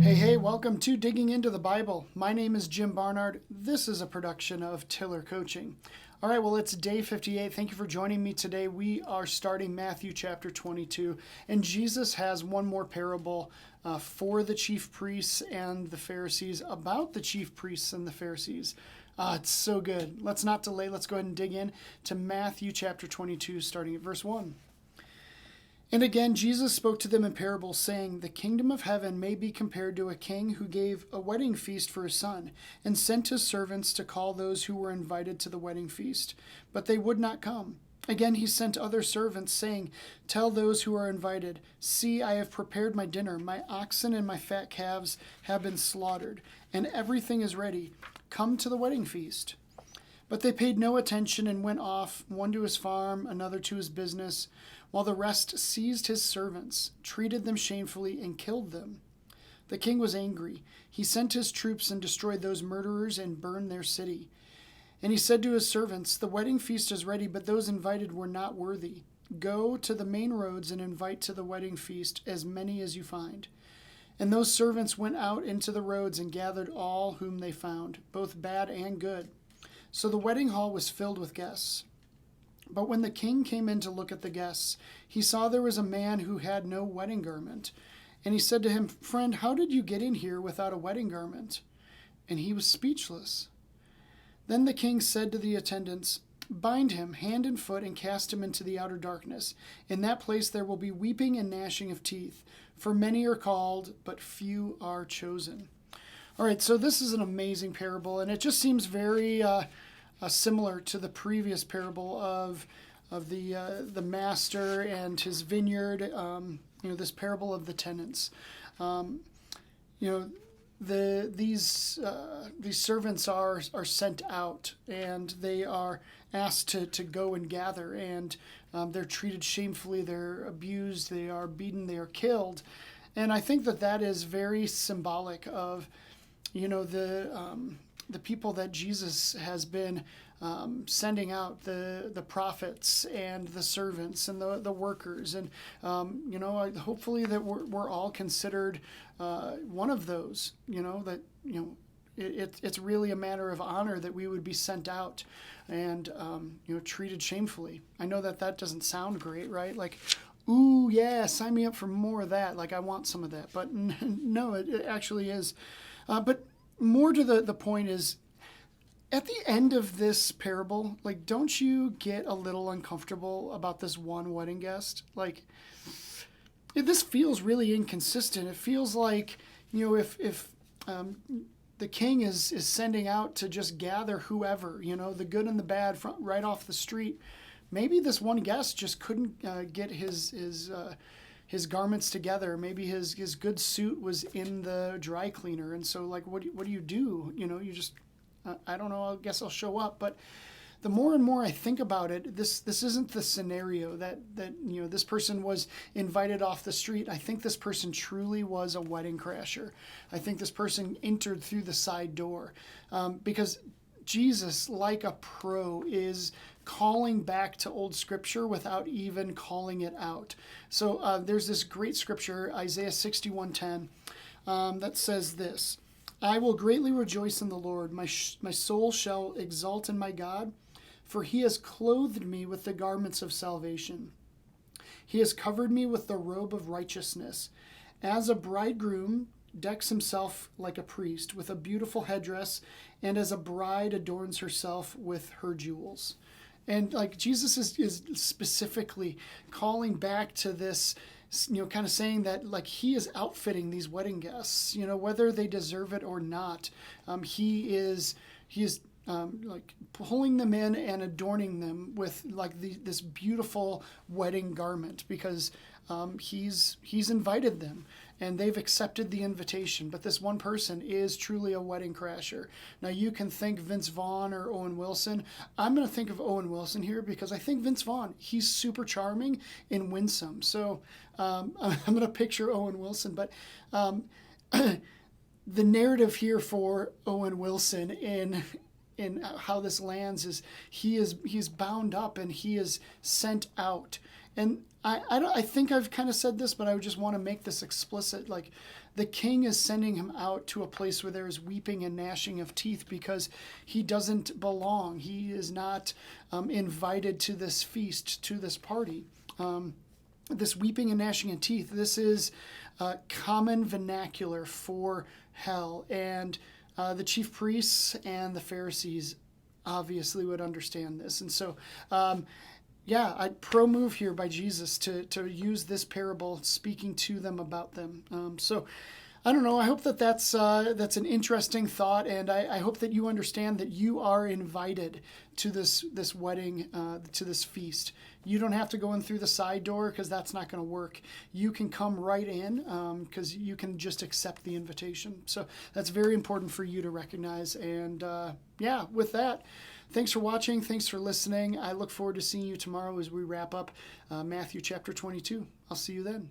Hey, welcome to Digging into the Bible. My name is Jim Barnard. This is a production of Tiller Coaching. All right, well, it's day 58. Thank you for joining me today. We are starting Matthew chapter 22, and Jesus has one more parable for the chief priests and the Pharisees, about the chief priests and the Pharisees. It's so good. Let's not delay. Let's go ahead and dig in to Matthew chapter 22, starting at verse 1. And again, Jesus spoke to them in parables, saying, "The kingdom of heaven may be compared to a king who gave a wedding feast for his son, and sent his servants to call those who were invited to the wedding feast. But they would not come. Again, he sent other servants, saying, 'Tell those who are invited, see, I have prepared my dinner. My oxen and my fat calves have been slaughtered, and everything is ready. Come to the wedding feast.' But they paid no attention and went off, one to his farm, another to his business, while the rest seized his servants, treated them shamefully, and killed them. The king was angry. He sent his troops and destroyed those murderers and burned their city. And he said to his servants, 'The wedding feast is ready, but those invited were not worthy. Go to the main roads and invite to the wedding feast as many as you find.' And those servants went out into the roads and gathered all whom they found, both bad and good. So the wedding hall was filled with guests. But when the king came in to look at the guests, he saw there was a man who had no wedding garment. And he said to him, 'Friend, how did you get in here without a wedding garment?' And he was speechless. Then the king said to the attendants, 'Bind him hand and foot and cast him into the outer darkness. In that place there will be weeping and gnashing of teeth, for many are called, but few are chosen.'" All right, so this is an amazing parable, and it just seems very similar to the previous parable of the master and his vineyard. This parable of the tenants. These servants are sent out, and they are asked to go and gather, and they're treated shamefully. They're abused. They are beaten. They are killed, and I think that is very symbolic of the people that Jesus has been sending out, the prophets and the servants and the workers. And, hopefully that we're all considered one of those, it's really a matter of honor that we would be sent out and, treated shamefully. I know that doesn't sound great, right? Like, ooh, yeah, sign me up for more of that. Like, I want some of that. But no, it actually is. But more to the point is, at the end of this parable, like, don't you get a little uncomfortable about this one wedding guest? Like, this feels really inconsistent. It feels like, if the king is sending out to just gather whoever, the good and the bad right off the street, maybe this one guest just couldn't get his garments together. Maybe his good suit was in the dry cleaner, and so, like, what do you do? You just, I don't know, I guess I'll show up. But the more and more I think about it, this isn't the scenario that this person was invited off the street. I think this person truly was a wedding crasher. I think this person entered through the side door, because Jesus, like a pro, is calling back to old scripture without even calling it out. So there's this great scripture, Isaiah 61:10, that says this: "I will greatly rejoice in the Lord. My soul shall exult in my God, for he has clothed me with the garments of salvation. He has covered me with the robe of righteousness. As a bridegroom decks himself like a priest with a beautiful headdress, and as a bride adorns herself with her jewels." And, like, Jesus is specifically calling back to this, kind of saying that, like, he is outfitting these wedding guests, whether they deserve it or not. He is like pulling them in and adorning them with, like, this beautiful wedding garment, because he's invited them and they've accepted the invitation. But this one person is truly a wedding crasher. Now, you can think Vince Vaughn or Owen Wilson. I'm going to think of Owen Wilson here because I think Vince Vaughn, he's super charming and winsome. So I'm going to picture Owen Wilson. But the narrative here for Owen Wilson in how this lands is he's bound up and he is sent out. And I think I've kind of said this, but I would just want to make this explicit. Like, the king is sending him out to a place where there is weeping and gnashing of teeth because he doesn't belong. He is not invited to this feast, to this party. This weeping and gnashing of teeth, this is common vernacular for hell. And the chief priests and the Pharisees obviously would understand this. And so, pro move here by Jesus to use this parable, speaking to them about them. So I don't know. I hope that's an interesting thought, and I hope that you understand that you are invited to this wedding, to this feast. You don't have to go in through the side door because that's not going to work. You can come right in because you can just accept the invitation. So that's very important for you to recognize. And with that, thanks for watching. Thanks for listening. I look forward to seeing you tomorrow as we wrap up Matthew chapter 22. I'll see you then.